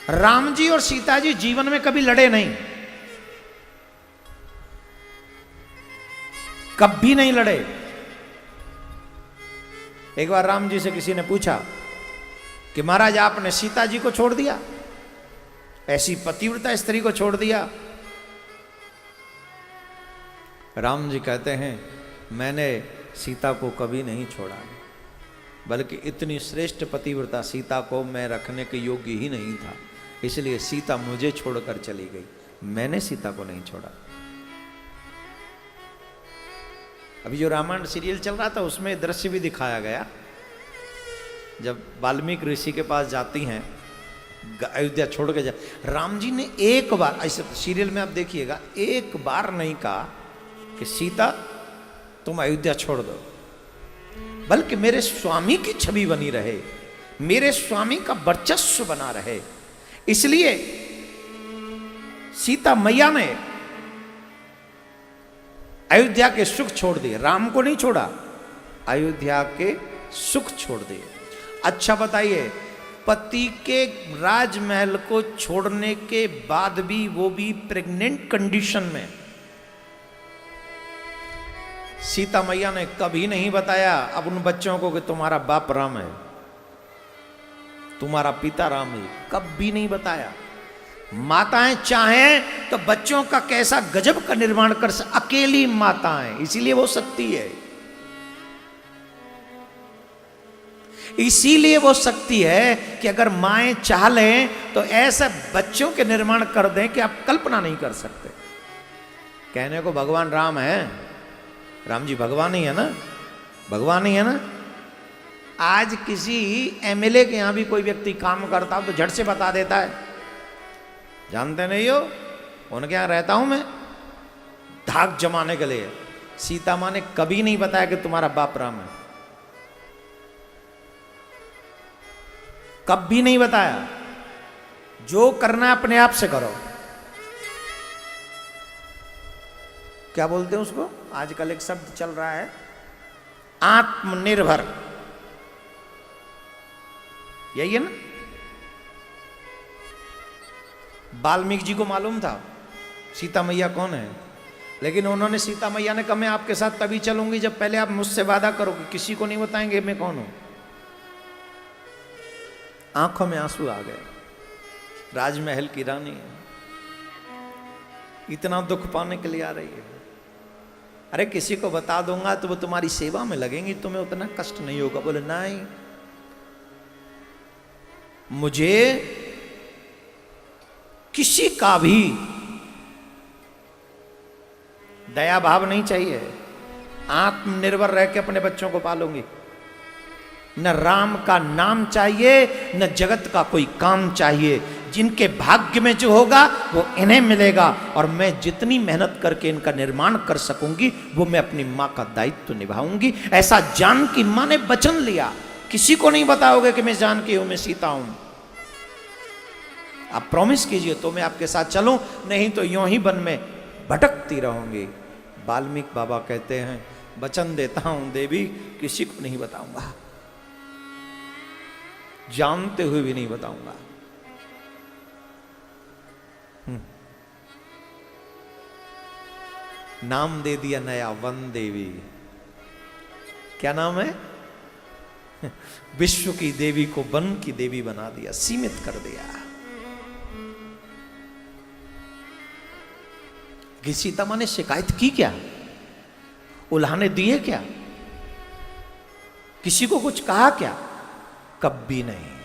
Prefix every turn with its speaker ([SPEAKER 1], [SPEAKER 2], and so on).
[SPEAKER 1] राम जी और सीता जी जीवन में कभी लड़े नहीं, कभी नहीं लड़े। एक बार राम जी से किसी ने पूछा कि महाराज आपने सीता जी को छोड़ दिया, ऐसी पतिव्रता स्त्री को छोड़ दिया। राम जी कहते हैं मैंने सीता को कभी नहीं छोड़ा, बल्कि इतनी श्रेष्ठ पतिव्रता सीता को मैं रखने के योग्य ही नहीं था, इसलिए सीता मुझे छोड़कर चली गई, मैंने सीता को नहीं छोड़ा। अभी जो रामायण सीरियल चल रहा था उसमें दृश्य भी दिखाया गया, जब वाल्मीकि ऋषि के पास जाती हैं, अयोध्या छोड़ के जा, राम जी ने एक बार, ऐसे सीरियल में आप देखिएगा, एक बार नहीं कहा कि सीता तुम अयोध्या छोड़ दो, बल्कि मेरे स्वामी की छवि बनी रहे, मेरे स्वामी का वर्चस्व बना रहे, इसलिए सीता मैया ने अयोध्या के सुख छोड़ दिए। राम को नहीं छोड़ा, अयोध्या के सुख छोड़ दिए। अच्छा बताइए, पति के राजमहल को छोड़ने के बाद भी, वो भी प्रेग्नेंट कंडीशन में, सीता मैया ने कभी नहीं बताया अब उन बच्चों को कि तुम्हारा बाप राम है, तुम्हारा पिता राम है, कभी नहीं बताया। माताएं चाहें तो बच्चों का कैसा गजब का निर्माण कर सकती, अकेली माताएं, इसीलिए वो शक्ति है, इसीलिए वो शक्ति है कि अगर माएं चाह लें तो ऐसे बच्चों के निर्माण कर दें कि आप कल्पना नहीं कर सकते। कहने को भगवान राम है, राम जी भगवान ही है ना, भगवान ही है ना। आज किसी एमएलए के यहां भी कोई व्यक्ति काम करता हो तो झट से बता देता है, जानते नहीं हो उनके यहां रहता हूं मैं, धाक जमाने के लिए। सीता मां ने कभी नहीं बताया कि तुम्हारा बाप राम है, कभी नहीं बताया। जो करना अपने आप से करो। क्या बोलते हैं उसको, आजकल एक शब्द चल रहा है, आत्मनिर्भर, यही है ना। वाल्मीकि जी को मालूम था सीता मैया कौन है, लेकिन उन्होंने, सीता मैया ने कहा मैं आपके साथ तभी चलूंगी जब पहले आप मुझसे वादा करोगे, किसी को नहीं बताएंगे मैं कौन हूं। आंखों में आंसू आ गए, राजमहल की रानी है, इतना दुख पाने के लिए आ रही है। अरे किसी को बता दूंगा तो वो तुम्हारी सेवा में लगेंगी, तुम्हें उतना कष्ट नहीं होगा। बोले नहीं, मुझे किसी का भी दया भाव नहीं चाहिए, आत्मनिर्भर रह के अपने बच्चों को पालूंगी। न राम का नाम चाहिए, न जगत का कोई काम चाहिए, जिनके भाग्य में जो होगा वो इन्हें मिलेगा, और मैं जितनी मेहनत करके इनका निर्माण कर सकूंगी वो मैं अपनी मां का दायित्व निभाऊंगी। ऐसा जानकी मां ने वचन लिया, किसी को नहीं बताओगे कि मैं जानकी हूं, मैं सीता हूं। आप प्रॉमिस कीजिए तो मैं आपके साथ चलूं, नहीं तो यूं ही वन में भटकती रहूंगी। वाल्मीकि बाबा कहते हैं वचन देता हूं देवी, किसी को नहीं बताऊंगा, जानते हुए भी नहीं बताऊंगा। नाम दे दिया नया, वन देवी। क्या नाम है? विश्व की देवी को वन की देवी बना दिया, सीमित कर दिया। कि सीता मां ने शिकायत की क्या, उल्हाने दिए क्या, किसी को कुछ कहा क्या? कभी नहीं।